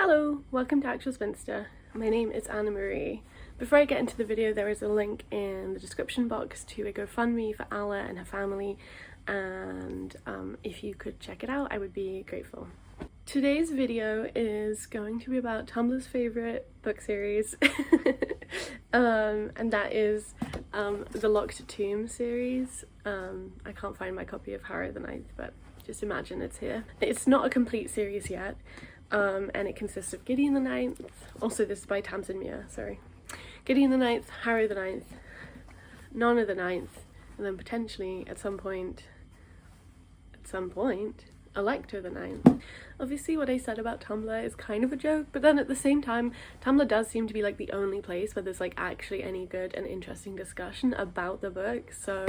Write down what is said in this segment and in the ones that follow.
Hello, welcome to Actual Spinster. My name is Anna Marie. Before I get into the video, there is a link in the description box to a GoFundMe for Alla and her family, and if you could check it out, I would be grateful. Today's video is going to be about Tumblr's favourite book series, and that is the Locked Tomb series. I can't find my copy of Harry the Ninth, but just imagine it's here. It's not a complete series yet. And it consists of Gideon the Ninth, also this is by Tamsyn Muir, sorry. Gideon the Ninth, Harry the Ninth, Nonna the Ninth, and then potentially at some point, Elector the Ninth. Obviously what I said about Tumblr is kind of a joke, but then at the same time, Tumblr does seem to be like the only place where there's like actually any good and interesting discussion about the book, so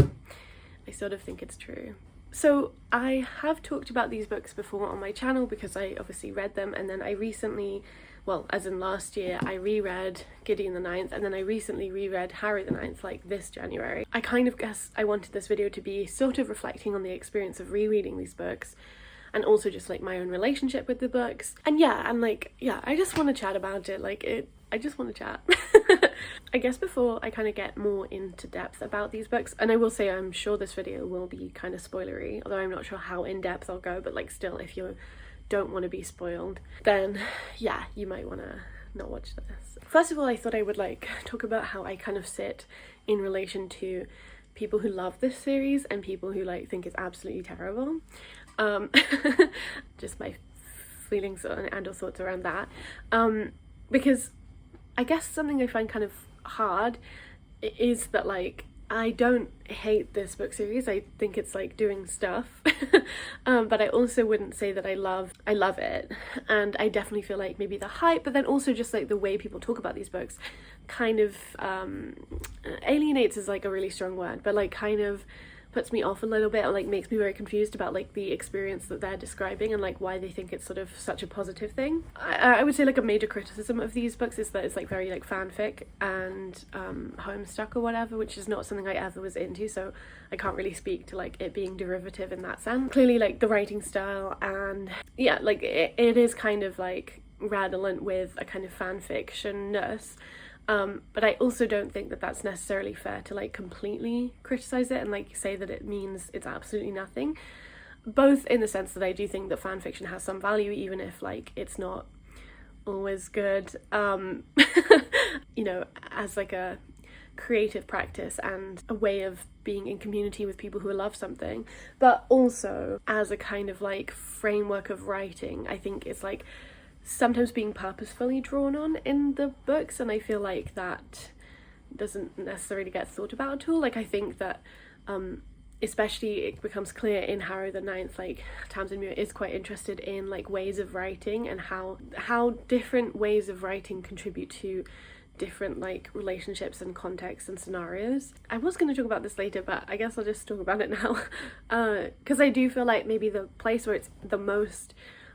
I sort of think it's true. So I have talked about these books before on my channel because I obviously read them, and then I recently, well, as in last year, I reread Gideon the Ninth, and then I recently reread Harry the Ninth, like this January. I kind of guess I wanted this video to be sort of reflecting on the experience of rereading these books, and also just like my own relationship with the books. And I just want to chat about it, I just want to chat. I guess before I kind of get more into depth about these books, and I will say I'm sure this video will be kind of spoilery, although I'm not sure how in depth I'll go, but like still, if you don't want to be spoiled, then yeah, you might want to not watch this. First of all, I thought I would like talk about how I kind of sit in relation to people who love this series and people who like think it's absolutely terrible. Just my feelings and or thoughts around that, because I guess something I find kind of hard is that like I don't hate this book series. I think it's like doing stuff, but I also wouldn't say that I love it, and I definitely feel like maybe the hype, but then also just like the way people talk about these books kind of alienates is like a really strong word, but like kind of puts me off a little bit, or like makes me very confused about like the experience that they're describing and like why they think it's sort of such a positive thing. I would say like a major criticism of these books is that it's like very like fanfic and homestuck or whatever, which is not something I ever was into, so I can't really speak to like it being derivative in that sense. Clearly like the writing style and yeah, like it is kind of like redolent with a kind of fanfiction-ness. But I also don't think that that's necessarily fair to like completely criticize it and like say that it means it's absolutely nothing, both in the sense that I do think that fan fiction has some value even if like it's not always good, you know, as like a creative practice and a way of being in community with people who love something, but also as a kind of like framework of writing. I think it's like sometimes being purposefully drawn on in the books, and I feel like that doesn't necessarily get thought about at all. Like I think that especially it becomes clear in Harry the Ninth, like Tamsyn Muir is quite interested in like ways of writing and how different ways of writing contribute to different like relationships and contexts and scenarios. I was going to talk about this later, but I guess I'll just talk about it now, because I do feel like maybe the place where it's the most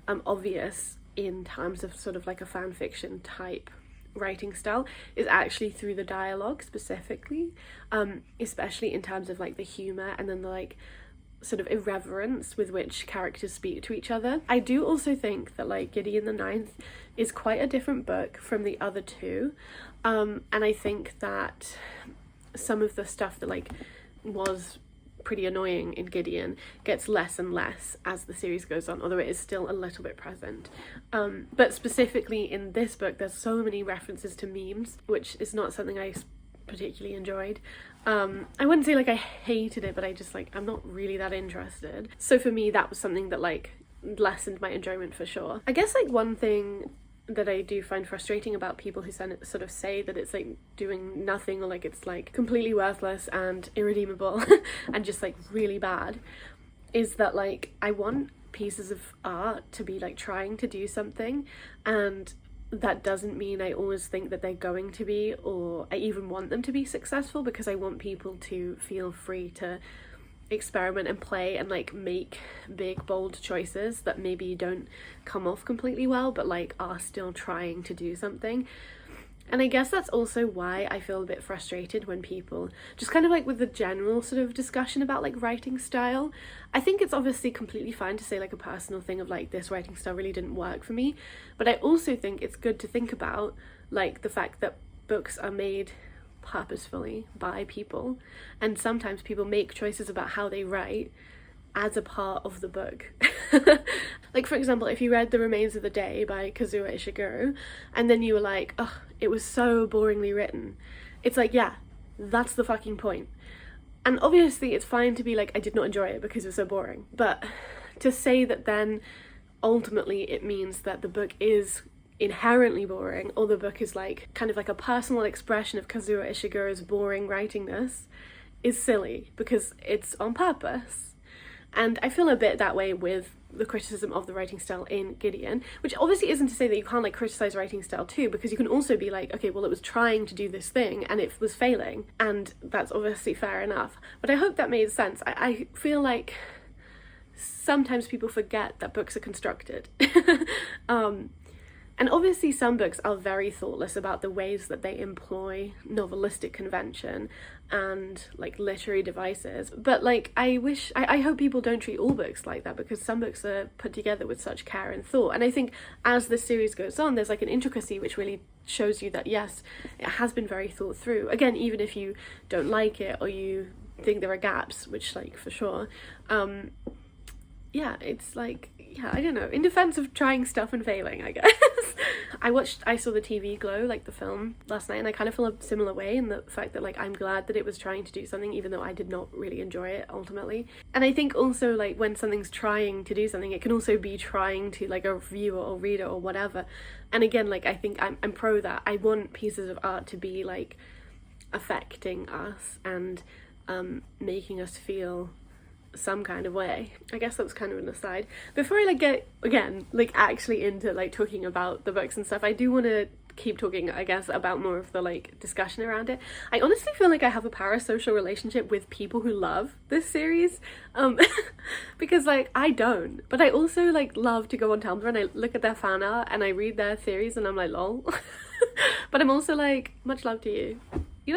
obvious in terms of sort of like a fan fiction type writing style is actually through the dialogue specifically, especially in terms of like the humor and then the like sort of irreverence with which characters speak to each other. I do also think that like Gideon the Ninth is quite a different book from the other two, and I think that some of the stuff that like was pretty annoying in Gideon gets less and less as the series goes on, although it is still a little bit present. But specifically in this book there's so many references to memes, which is not something I particularly enjoyed. I wouldn't say like I hated it, but I just like I'm not really that interested. So for me that was something that like lessened my enjoyment for sure. I guess like one thing that I do find frustrating about people who sort of say that it's like doing nothing or like it's like completely worthless and irredeemable and just like really bad is that like I want pieces of art to be like trying to do something, and that doesn't mean I always think that they're going to be, or I even want them to be successful, because I want people to feel free to experiment and play and like make big bold choices that maybe don't come off completely well but like are still trying to do something. And I guess that's also why I feel a bit frustrated when people just kind of like with the general sort of discussion about like writing style. I think it's obviously completely fine to say like a personal thing of like this writing style really didn't work for me, but I also think it's good to think about like the fact that books are made purposefully by people, and sometimes people make choices about how they write as a part of the book. Like for example, if you read The Remains of the Day by Kazuo Ishiguro and then you were like, oh, it was so boringly written, it's like, yeah, that's the fucking point. And obviously it's fine to be like, I did not enjoy it because it was so boring, but to say that then ultimately it means that the book is inherently boring, or the book is like kind of like a personal expression of Kazuo Ishiguro's boring writingness, is silly, because it's on purpose. And I feel a bit that way with the criticism of the writing style in Gideon, which obviously isn't to say that you can't like criticize writing style too, because you can also be like, okay, well, it was trying to do this thing and it was failing, and that's obviously fair enough. But I hope that made sense. I feel like sometimes people forget that books are constructed. And obviously some books are very thoughtless about the ways that they employ novelistic convention and like literary devices, but like I hope people don't treat all books like that, because some books are put together with such care and thought. And I think as the series goes on, there's like an intricacy which really shows you that yes, it has been very thought through. Again, even if you don't like it or you think there are gaps, which like for sure, yeah, it's like, yeah, I don't know, in defense of trying stuff and failing, I guess. I saw the TV Glow, like the film, last night, and I kind of feel a similar way in the fact that like I'm glad that it was trying to do something, even though I did not really enjoy it ultimately. And I think also like when something's trying to do something, it can also be trying to like a viewer or reader or whatever. And again, like I think I'm pro that. I want pieces of art to be like affecting us and making us feel some kind of way. I guess that was kind of an aside. Before I like get again like actually into like talking about the books and stuff, I do want to keep talking, I guess, about more of the like discussion around it. I honestly feel like I have a parasocial relationship with people who love this series, because like I don't, but I also like love to go on Tumblr and I look at their fan art and I read their theories and I'm like lol. But I'm also like, much love to you, you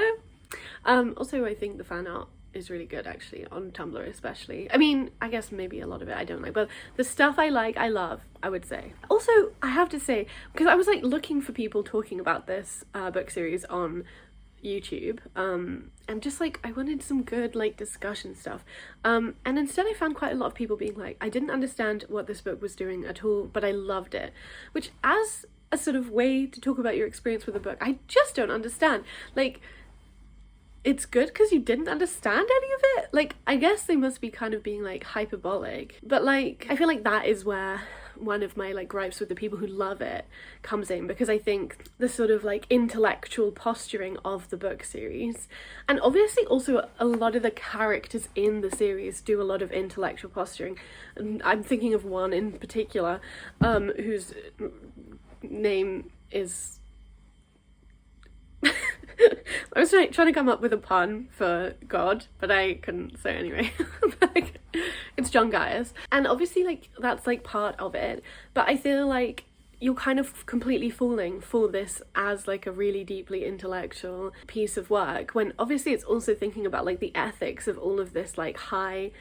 know. Also I think the fan art is really good actually on Tumblr especially. I mean, I guess maybe a lot of it I don't like, but the stuff I like, I love, I would say. Also, I have to say, because I was like looking for people talking about this book series on YouTube, and just like I wanted some good like discussion stuff, and instead I found quite a lot of people being like, I didn't understand what this book was doing at all, but I loved it, which as a sort of way to talk about your experience with a book, I just don't understand. Like, it's good because you didn't understand any of it. Like, I guess they must be kind of being like hyperbolic, but like I feel like that is where one of my like gripes with the people who love it comes in, because I think the sort of like intellectual posturing of the book series, and obviously also a lot of the characters in the series do a lot of intellectual posturing, and I'm thinking of one in particular whose name is I was trying to come up with a pun for God, but I couldn't, so anyway. Like, it's John Gaius, and obviously like that's like part of it, but I feel like you're kind of completely falling for this as like a really deeply intellectual piece of work, when obviously it's also thinking about like the ethics of all of this like high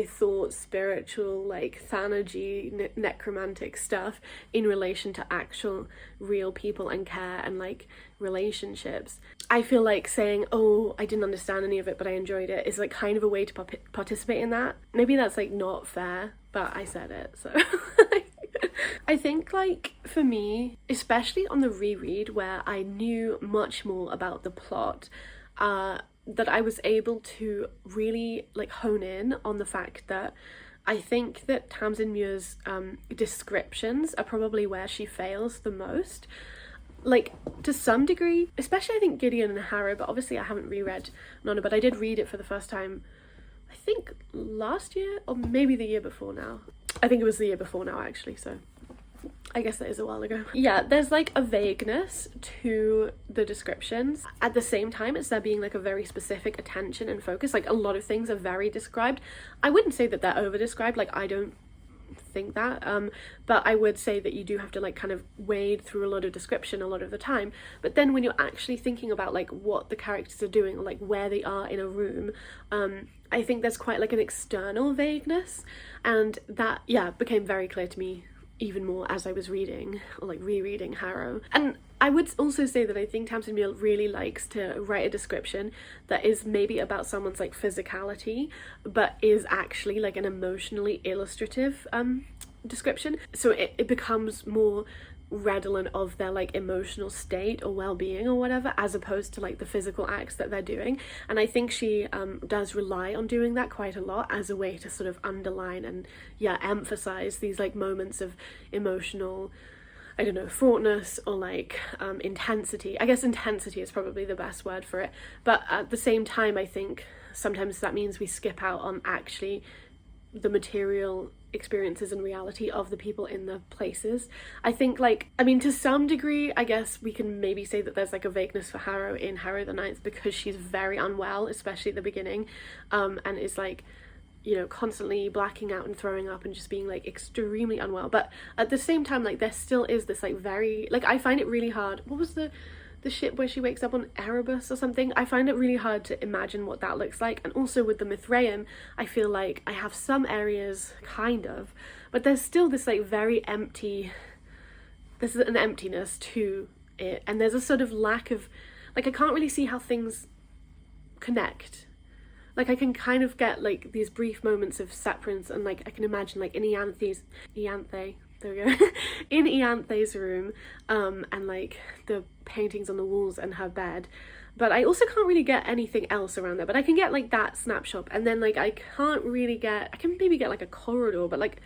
thought, spiritual, like thanagy, necromantic stuff in relation to actual real people and care and like relationships. I feel like saying, oh, I didn't understand any of it but I enjoyed it, is like kind of a way to participate in that. Maybe that's like not fair, but I said it, so I think like for me, especially on the reread where I knew much more about the plot, that I was able to really like hone in on the fact that I think that Tamsyn Muir's descriptions are probably where she fails the most. Like, to some degree, especially I think Gideon and Harrow, but obviously I haven't reread Nonna, but I did read it for the first time, I think last year, or maybe the year before now. I think it was the year before now actually, so I guess that is a while ago. Yeah, there's like a vagueness to the descriptions. At the same time, it's there being like a very specific attention and focus. Like a lot of things are very described. I wouldn't say that they're over described. Like I don't think that, but I would say that you do have to like kind of wade through a lot of description a lot of the time. But then when you're actually thinking about like what the characters are doing or like where they are in a room, I think there's quite like an external vagueness, and that, yeah, became very clear to me even more as I was reading or like rereading Harrow. And I would also say that I think Tamsyn Muir really likes to write a description that is maybe about someone's like physicality, but is actually like an emotionally illustrative description. So it becomes more redolent of their like emotional state or well-being or whatever, as opposed to like the physical acts that they're doing. And I think she does rely on doing that quite a lot as a way to sort of underline and emphasize these like moments of emotional, I don't know, fraughtness or like intensity. I guess intensity is probably the best word for it, but at the same time I think sometimes that means we skip out on actually the material experiences and reality of the people in the places. I think like, I mean, to some degree I guess we can maybe say that there's like a vagueness for Harrow in Harrow the Ninth, because she's very unwell, especially at the beginning, and is like, you know, constantly blacking out and throwing up and just being like extremely unwell. But at the same time, like there still is this like very, like I find it really hard. What was the ship where she wakes up on Erebus or something? I find it really hard to imagine what that looks like. And also with the Mithraeum, I feel like I have some areas kind of, but there's still this like very empty, there's an emptiness to it, and there's a sort of lack of, like I can't really see how things connect. Like I can kind of get like these brief moments of separance, and like I can imagine like in Ianthe's, there we go, in Ianthe's room, and like the paintings on the walls and her bed, but I also can't really get anything else around there. But I can get like that snapshot, and then like I can maybe get like a corridor, but like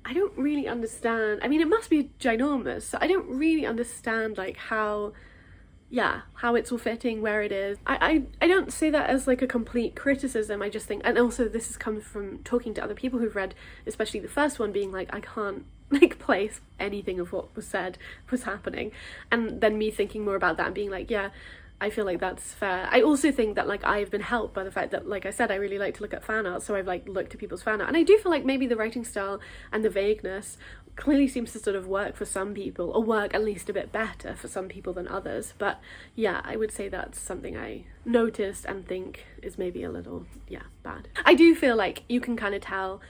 I don't really understand. I mean, it must be ginormous, so I don't really understand like how it's all fitting where it is. I don't say that as like a complete criticism. I just think, and also this has come from talking to other people who've read especially the first one, being like, I can't like place anything of what was said was happening, and then me thinking more about that and being like, yeah, I feel like that's fair. I also think that like I've been helped by the fact that, like I said, I really like to look at fan art, so I've like looked at people's fan art, and I do feel like maybe the writing style and the vagueness clearly seems to sort of work for some people, or work at least a bit better for some people than others. But yeah, I would say that's something I noticed and think is maybe a little bad. I do feel like you can kind of tell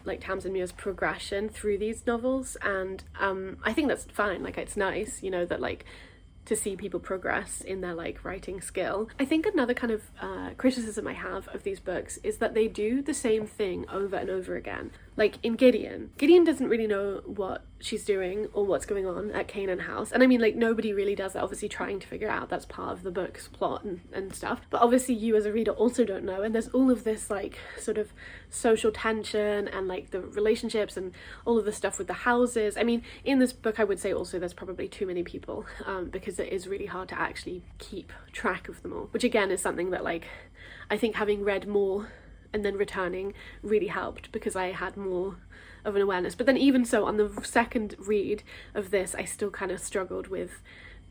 like Tamsyn Muir's progression through these novels, and I think that's fine. Like it's nice, you know, that like to see people progress in their like writing skill. I think another kind of criticism I have of these books is that they do the same thing over and over again. Like in Gideon doesn't really know what she's doing or what's going on at Canaan House, and I mean like nobody really does that, obviously trying to figure out, that's part of the book's plot and stuff, but obviously you as a reader also don't know, and there's all of this like sort of social tension and like the relationships and all of the stuff with the houses. I mean, in this book I would say also there's probably too many people, because it is really hard to actually keep track of them all, which again is something that like I think having read more and then returning really helped, because I had more of an awareness. But then even so, on the second read of this, I still kind of struggled with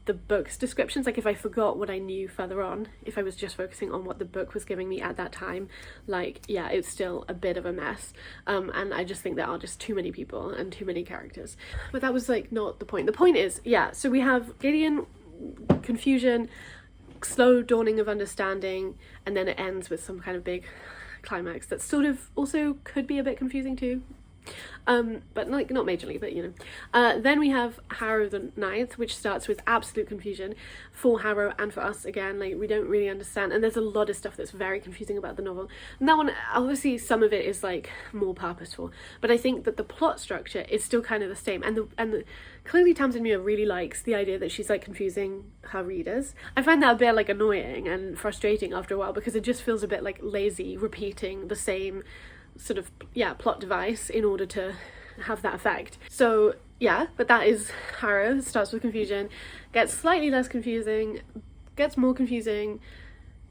the book's descriptions. Like if I forgot what I knew further on, if I was just focusing on what the book was giving me at that time, like it's still a bit of a mess, and I just think there are just too many people and too many characters. But that was like not the point. The point is, so we have Gideon, confusion, slow dawning of understanding, and then it ends with some kind of big climax that sort of also could be a bit confusing too, but like not majorly, but you know. Then we have Harrow the Ninth, which starts with absolute confusion for Harrow and for us again. Like we don't really understand, and there's a lot of stuff that's very confusing about the novel. And that one, obviously some of it is like more purposeful, but I think that the plot structure is still kind of the same, and clearly Tamsyn Muir really likes the idea that she's like confusing her readers. I find that a bit like annoying and frustrating after a while, because it just feels a bit like lazy repeating the same sort of plot device in order to have that effect. So but that is Harrow. Starts with confusion, gets slightly less confusing, gets more confusing,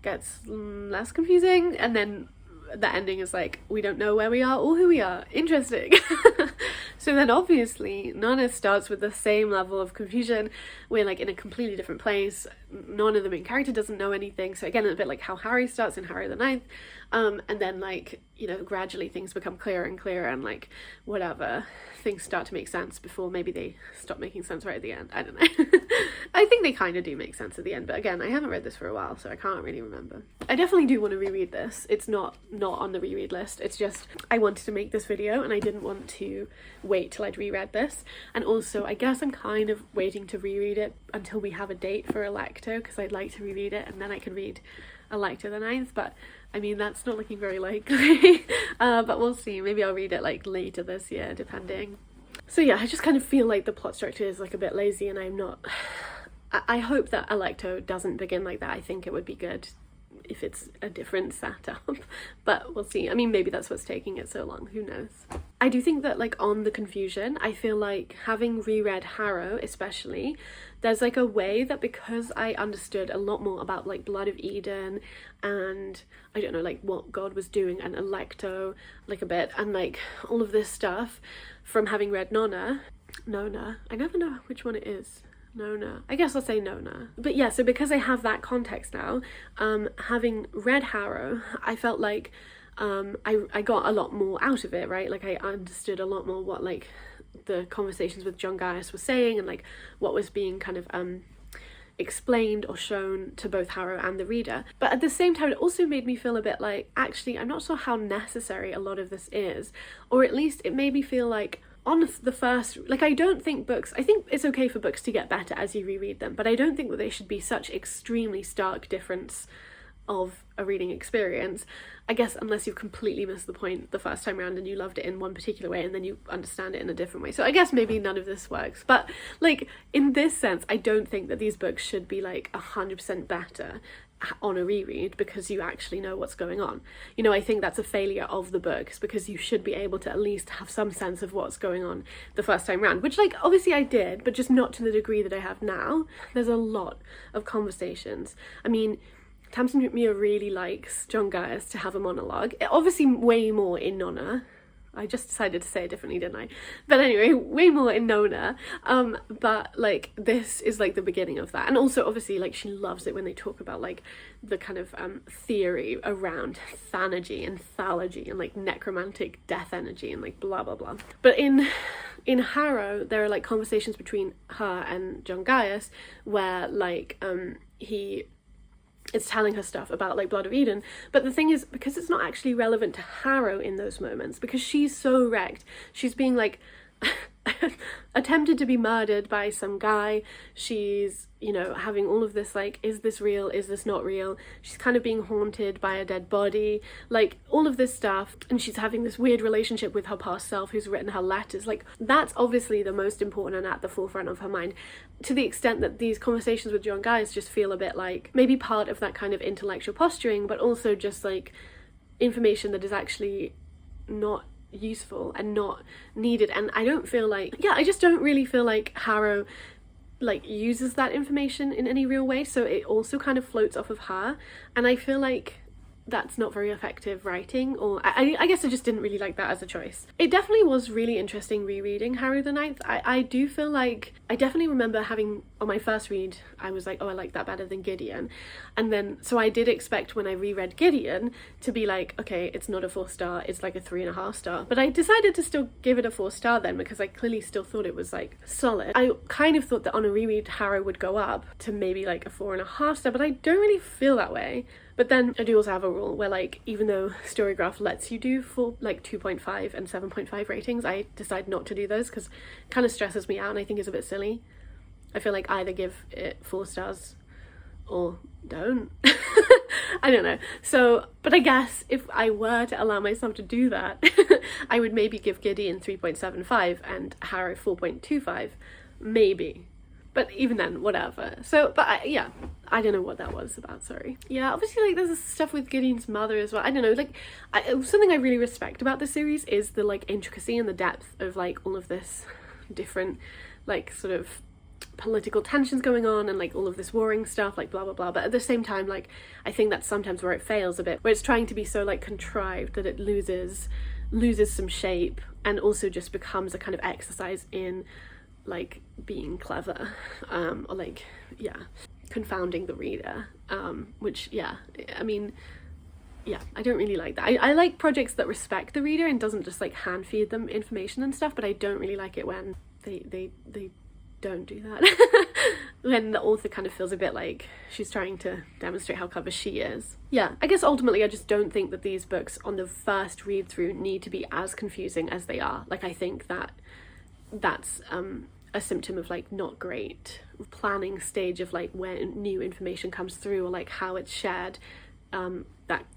gets less confusing, and then the ending is like, we don't know where we are or who we are. Interesting. So then obviously Nonna starts with the same level of confusion. We're like in a completely different place. None of the main character doesn't know anything. So again, a bit like how Harry starts in Harry the Ninth. And then like, you know, gradually things become clearer and clearer, and like whatever, things start to make sense before maybe they stop making sense right at the end. I don't know. I think they kind of do make sense at the end, but again, I haven't read this for a while, so I can't really remember. I definitely do want to reread this. It's not on the reread list. It's just I wanted to make this video and I didn't want to wait till I'd reread this. And also I guess I'm kind of waiting to reread it until we have a date for Electo, because I'd like to reread it and then I can read Electo the Ninth, but I mean that's not looking very likely. But we'll see. Maybe I'll read it like later this year, depending. So yeah, I just kind of feel like the plot structure is like a bit lazy, and I'm not... I hope that Electo doesn't begin like that. I think it would be good if it's a different setup, but we'll see. I mean, maybe that's what's taking it so long, who knows. I do think that like on the confusion, I feel like having reread Harrow especially, there's like a way that because I understood a lot more about like Blood of Eden and I don't know, like what God was doing, and Electo like a bit, and like all of this stuff from having read Nona, I never know which one it is. Nona. I guess I'll say Nona. But yeah, so because I have that context now, having read Harrow, I felt like I got a lot more out of it, right? Like I understood a lot more what like the conversations with John Gaius were saying, and like what was being kind of explained or shown to both Harrow and the reader. But at the same time, it also made me feel a bit like, actually, I'm not sure how necessary a lot of this is, or at least it made me feel like on the first, like I don't think books, I think it's okay for books to get better as you reread them, but I don't think that they should be such extremely stark difference of a reading experience. I guess unless you've completely missed the point the first time around and you loved it in one particular way and then you understand it in a different way. So I guess maybe none of this works, but like in this sense, I don't think that these books should be like 100% better on a reread because you actually know what's going on. You know, I think that's a failure of the books, because you should be able to at least have some sense of what's going on the first time round, which like obviously I did, but just not to the degree that I have now. There's a lot of conversations. I mean, Tamsyn really likes John Gaius to have a monologue. Obviously way more in Nona. I just decided to say it differently, didn't I? But anyway, way more in Nona. But like this is like the beginning of that. And also obviously like she loves it when they talk about like the kind of theory around thanagy and thalogy and like necromantic death energy and like blah blah blah. But in Harrow there are like conversations between her and John Gaius where like it's telling her stuff about like Blood of Eden, but the thing is, because it's not actually relevant to Harrow in those moments, because she's so wrecked, she's being like attempted to be murdered by some guy, she's, you know, having all of this like, is this real, is this not real, she's kind of being haunted by a dead body, like all of this stuff, and she's having this weird relationship with her past self who's written her letters. Like that's obviously the most important and at the forefront of her mind, to the extent that these conversations with John Gaius just feel a bit like maybe part of that kind of intellectual posturing, but also just like information that is actually not useful and not needed. And I don't feel like, yeah, I just don't really feel like Harrow like uses that information in any real way, so it also kind of floats off of her, and I feel like that's not very effective writing, or I guess I just didn't really like that as a choice. It definitely was really interesting rereading Harry the Ninth. I do feel like I definitely remember having, on my first read, I was like, oh, I like that better than Gideon. And then, so I did expect when I reread Gideon to be like, okay, it's not a 4-star, it's like a 3.5 star. But I decided to still give it a 4-star then, because I clearly still thought it was like solid. I kind of thought that on a reread, Harrow would go up to maybe like a 4.5 star, but I don't really feel that way. But then I do also have a rule where like, even though Storygraph lets you do for like 2.5 and 7.5 ratings, I decide not to do those because it kind of stresses me out and I think it's a bit silly. I feel like either give it 4 stars or don't. I don't know. So, but I guess if I were to allow myself to do that, I would maybe give Gideon 3.75 and Harrow 4.25, maybe. But even then, whatever. So, but yeah, I don't know what that was about, sorry. Yeah, obviously, like, there's this stuff with Gideon's mother as well. I don't know, like, something I really respect about this series is the, like, intricacy and the depth of, like, all of this different, like, sort of political tensions going on and like all of this warring stuff, like blah blah blah, but at the same time, like I think that's sometimes where it fails a bit, where it's trying to be so like contrived that it loses some shape and also just becomes a kind of exercise in like being clever, or like confounding the reader, which I mean, I don't really like that. I like projects that respect the reader and doesn't just like hand feed them information and stuff, but I don't really like it when they don't do that. When the author kind of feels a bit like she's trying to demonstrate how clever she is. I guess ultimately I just don't think that these books on the first read through need to be as confusing as they are. Like I think that that's a symptom of like not great planning stage of like when new information comes through or like how it's shared.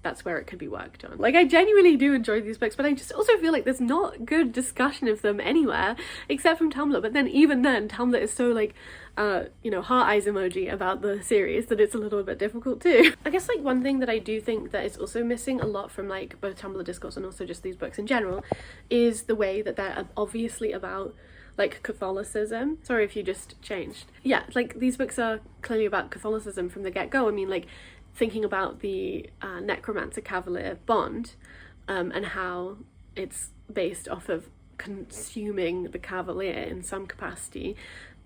That's where it could be worked on. Like I genuinely do enjoy these books, but I just also feel like there's not good discussion of them anywhere except from Tumblr. But then even then, Tumblr is so like heart eyes emoji about the series that it's a little bit difficult too. I guess like one thing that I do think that is also missing a lot from like both Tumblr discourse and also just these books in general is the way that they're obviously about like Catholicism. Sorry if you just changed. Like these books are clearly about Catholicism from the get-go. I mean, like thinking about the Necromancer Cavalier bond, and how it's based off of consuming the Cavalier in some capacity,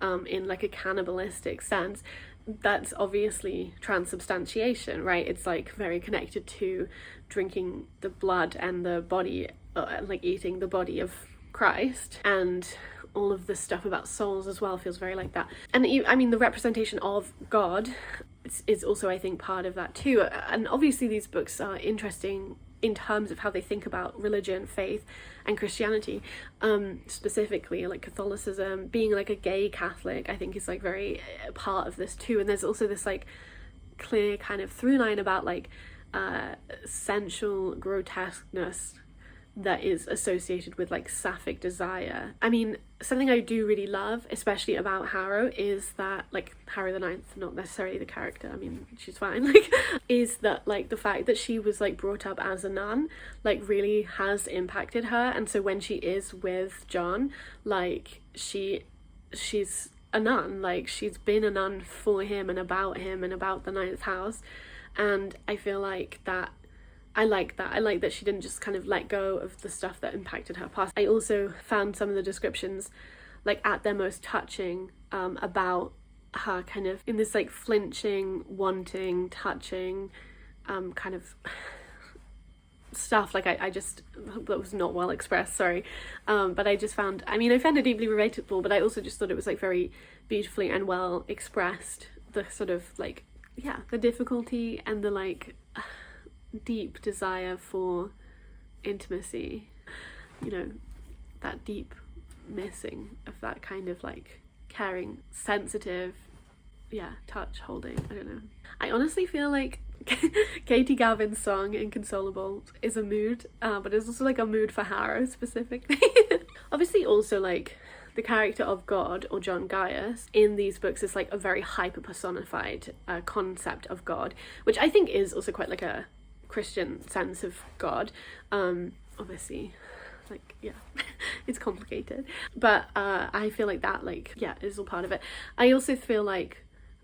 in like a cannibalistic sense. That's obviously transubstantiation, right? It's like very connected to drinking the blood and the body, like eating the body of Christ, and all of this stuff about souls as well feels very like that. And I mean the representation of God is also, I think, part of that too. And obviously these books are interesting in terms of how they think about religion, faith, and Christianity, specifically like Catholicism. Being like a gay Catholic, I think, is like very part of this too. And there's also this like clear kind of through line about like sensual grotesqueness that is associated with like sapphic desire. I mean, something I do really love, especially about Harrow, is that like Harrow the Ninth, not necessarily the character, I mean she's fine, like, is that like the fact that she was like brought up as a nun like really has impacted her. And so when she is with John, like she's a nun, like she's been a nun for him and about the ninth house. And I feel like that I like that she didn't just kind of let go of the stuff that impacted her past. I also found some of the descriptions like at their most touching, about her kind of in this like flinching, wanting, touching kind of stuff. Like I just, that was not well expressed, sorry, but I found it deeply relatable, but I also just thought it was like very beautifully and well expressed, the sort of like the difficulty and the like deep desire for intimacy, that deep missing of that kind of like caring, sensitive, touch, holding, I don't know. I honestly feel like Katie Gavin's song Inconsolable is a mood, but it's also like a mood for Harrow specifically. Obviously also like the character of God, or John Gaius, in these books is like a very hyper personified concept of God, which I think is also quite like a Christian sense of God. Obviously like it's complicated, but I feel like that like is all part of it. I also feel like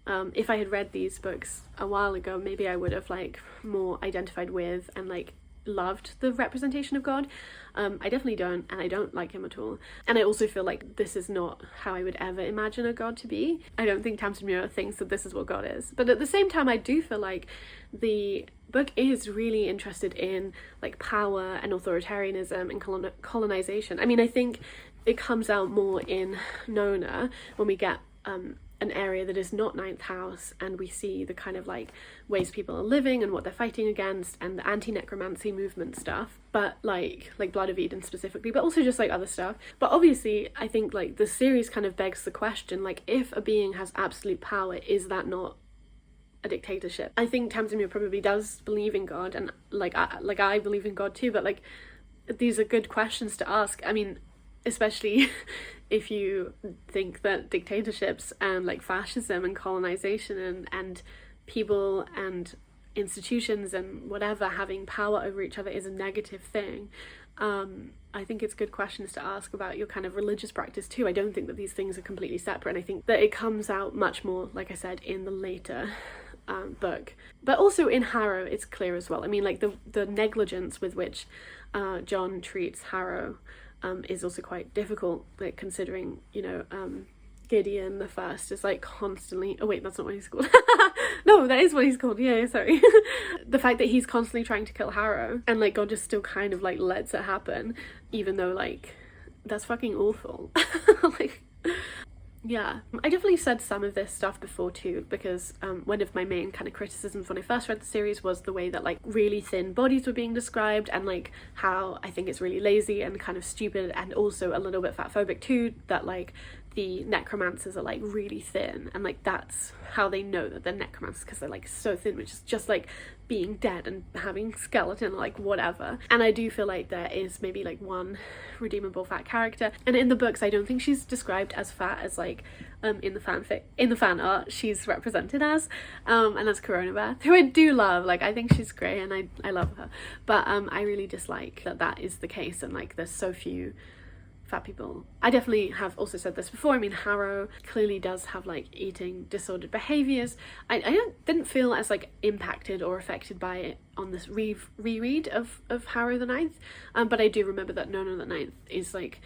if I had read these books a while ago, maybe I would have like more identified with and like loved the representation of God. I definitely don't, and I don't like him at all. And I also feel like this is not how I would ever imagine a God to be. I don't think Tamsyn Muir thinks that this is what God is. But at the same time, I do feel like the book is really interested in like power and authoritarianism and colonization. I mean, I think it comes out more in Nona when we get an area that is not ninth house, and we see the kind of like ways people are living and what they're fighting against, and the anti-necromancy movement stuff, but like Blood of Eden specifically, but also just like other stuff. But obviously I think like the series kind of begs the question, like, if a being has absolute power, is that not a dictatorship? I think Tamsyn Muir probably does believe in God, and I believe in God too, but like these are good questions to ask. I mean, especially if you think that dictatorships and like fascism and colonization and people and institutions and whatever having power over each other is a negative thing, I think it's good questions to ask about your kind of religious practice too. I don't think that these things are completely separate, and I think that it comes out much more, like I said, in the later book. But also in Harrow it's clear as well. I mean, like the negligence with which John treats Harrow is also quite difficult, like considering, you know, Gideon the First is like constantly, oh wait, that's not what he's called. No, that is what he's called, yeah, sorry. The fact that he's constantly trying to kill Harrow, and like God just still kind of like lets it happen, even though like that's fucking awful. Like, yeah, I definitely said some of this stuff before too, because one of my main kind of criticisms when I first read the series was the way that like really thin bodies were being described, and like how I think it's really lazy and kind of stupid, and also a little bit fatphobic too, that like the necromancers are like really thin, and like that's how they know that they're necromancers, because they're like so thin, which is just like being dead and having skeleton, like whatever. And I do feel like there is maybe like one redeemable fat character, and in the books I don't think she's described as fat as like in the fan art she's represented as, and that's Coronavirus, who I do love. Like I think she's great and I love her, but I really dislike that is the case, and like there's so few fat people. I definitely have also said this before. I mean, Harrow clearly does have like eating disordered behaviors. I didn't feel as like impacted or affected by it on this reread of Harrow the Ninth, but I do remember that Nona the Ninth is like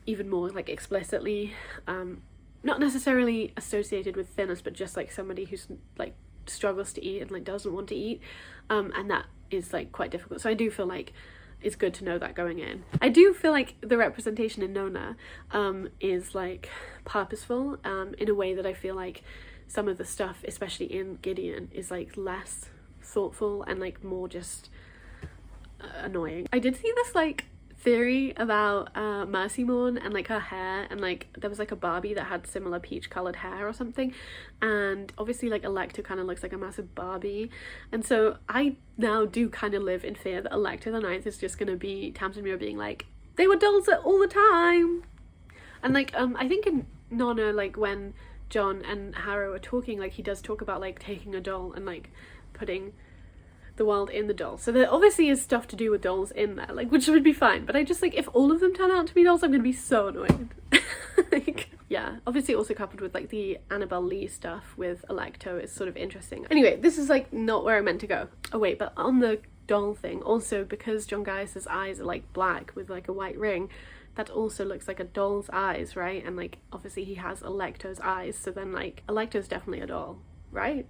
even more like explicitly not necessarily associated with thinness, but just like somebody who's like struggles to eat and like doesn't want to eat, and that is like quite difficult. So I do feel like it's good to know that going in. I do feel like the representation in Nona is like purposeful in a way that I feel like some of the stuff, especially in Gideon, is like less thoughtful and like more just annoying. I did see this like theory about Mercy Morn and like her hair, and like there was like a Barbie that had similar peach colored hair or something, and obviously like Electra kind of looks like a massive Barbie, and so I now do kind of live in fear that Electra the Ninth is just gonna be Tamsyn Muir being like, they were dolls all the time. And like I think in Nona, like when John and Harrow are talking, like he does talk about like taking a doll and like putting the world in the doll, so there obviously is stuff to do with dolls in there, like, which would be fine, but I just like, if all of them turn out to be dolls, I'm gonna be so annoyed. Like, yeah, obviously also coupled with like the Annabelle Lee stuff with Electo is sort of interesting. Anyway, this is like not where I meant to go. Oh wait, but on the doll thing, also because John Gaius's eyes are like black with like a white ring, that also looks like a doll's eyes, right? And like obviously he has Electo's eyes, so then like Electo's definitely a doll, right?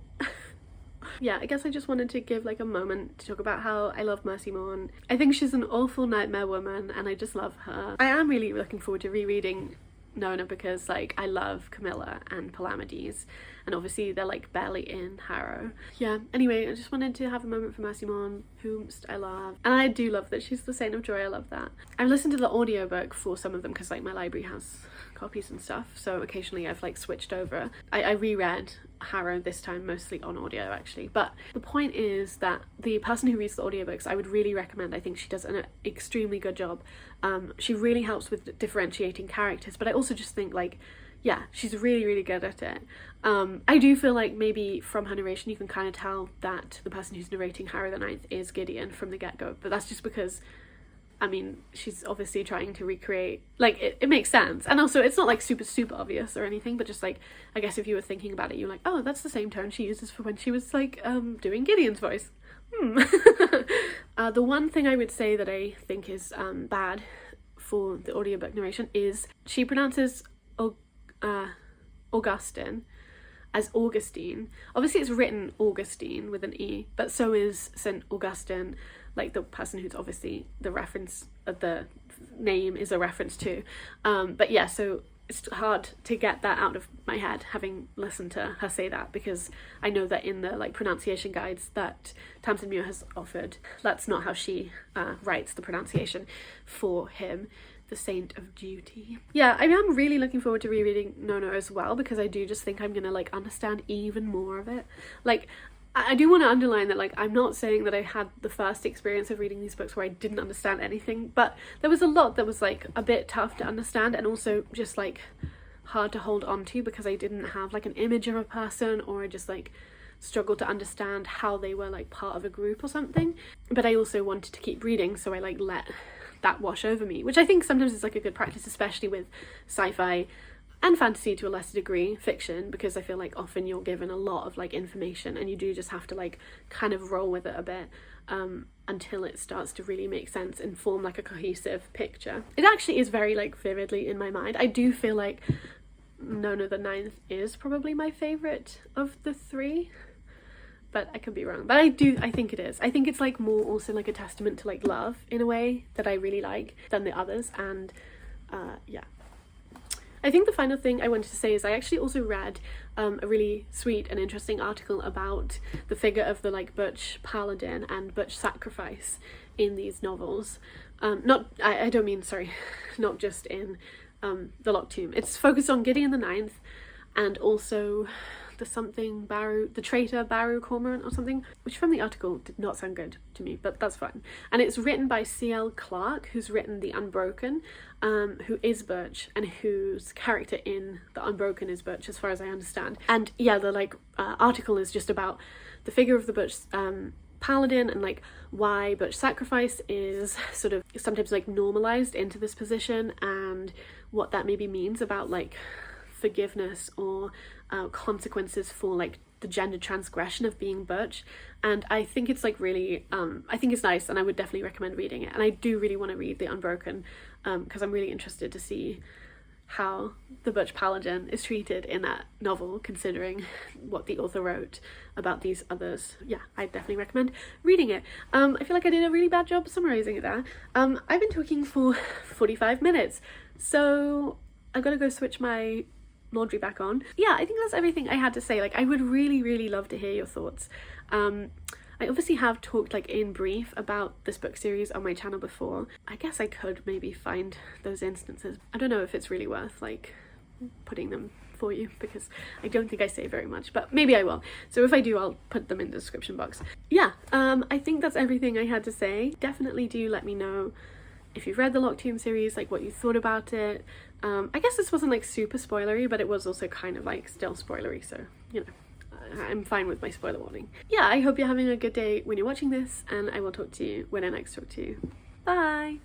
Yeah, I guess I just wanted to give like a moment to talk about how I love Mercy Morn. I think she's an awful nightmare woman and I just love her. I am really looking forward to rereading Nona because like I love Camilla and Palamedes, and obviously they're like barely in Harrow. Yeah, anyway, I just wanted to have a moment for Mercy Morn, whom I love, and I do love that she's the Saint of Joy. I love that. I've listened to the audiobook for some of them because like my library has copies and stuff, so occasionally I've like switched over. I reread Harrow this time mostly on audio actually, but the point is that the person who reads the audiobooks, I would really recommend. I think she does an extremely good job. She really helps with differentiating characters, but I also just think like, yeah, she's really, really good at it. I do feel like maybe from her narration you can kind of tell that the person who's narrating Harrow the Ninth is Gideon from the get-go, but that's just because, I mean, she's obviously trying to recreate, like, it makes sense. And also, it's not, like, super, super obvious or anything, but just, like, I guess if you were thinking about it, you're like, oh, that's the same tone she uses for when she was, like, doing Gideon's voice. The one thing I would say that I think is bad for the audiobook narration is she pronounces Augustine as Augustine. Obviously, it's written Augustine with an E, but so is St. Augustine, like the person who's obviously the reference of the name is a reference to. But yeah, so it's hard to get that out of my head having listened to her say that, because I know that in the like pronunciation guides that Tamsyn Muir has offered, that's not how she writes the pronunciation for him, the Saint of Duty. Yeah, I mean, I'm really looking forward to rereading Nona as well, because I do just think I'm gonna like understand even more of it. Like, I do want to underline that, like, I'm not saying that I had the first experience of reading these books where I didn't understand anything, but there was a lot that was, like, a bit tough to understand and also just, like, hard to hold on to because I didn't have, like, an image of a person, or I just, like, struggled to understand how they were, like, part of a group or something. But I also wanted to keep reading, so I, like, let that wash over me, which I think sometimes is like a good practice, especially with sci-fi and fantasy to a lesser degree, fiction, because I feel like often you're given a lot of like information and you do just have to like kind of roll with it a bit until it starts to really make sense and form like a cohesive picture. It actually is very like vividly in my mind. I do feel like Nona the Ninth is probably my favourite of the three, but I could be wrong. But I think it is. I think it's like more also like a testament to like love in a way that I really like than the others, and yeah. I think the final thing I wanted to say is I actually also read a really sweet and interesting article about the figure of the like butch paladin and butch sacrifice in these novels. I don't mean, sorry, not just in the Locked Tomb. It's focused on Gideon the Ninth and also the traitor Baru Cormorant or something, which from the article did not sound good to me, but that's fine. And it's written by C.L. Clarke, who's written The Unbroken, who is butch and whose character in The Unbroken is butch, as far as I understand. And yeah, the like article is just about the figure of the butch paladin and like why butch sacrifice is sort of sometimes like normalized into this position and what that maybe means about like forgiveness or consequences for like the gender transgression of being butch. And I think it's like really I think it's nice, and I would definitely recommend reading it. And I do really want to read The Unbroken because I'm really interested to see how the butch paladin is treated in that novel, considering what the author wrote about these others. Yeah, I definitely recommend reading it. I feel like I did a really bad job summarizing it there. I've been talking for 45 minutes, so I've got to go switch my laundry back on. Yeah, I think that's everything I had to say. Like, I would really love to hear your thoughts. I obviously have talked like in brief about this book series on my channel before. I guess I could maybe find those instances. I don't know if it's really worth like putting them for you because I don't think I say very much, but maybe I will. So if I do, I'll put them in the description box. Yeah, I think that's everything I had to say. Definitely do let me know if you've read the Locked Tomb series, like what you thought about it. I guess this wasn't like super spoilery, but it was also kind of like still spoilery, so you know, I'm fine with my spoiler warning. Yeah, I hope you're having a good day when you're watching this, and I will talk to you when I next talk to you. Bye!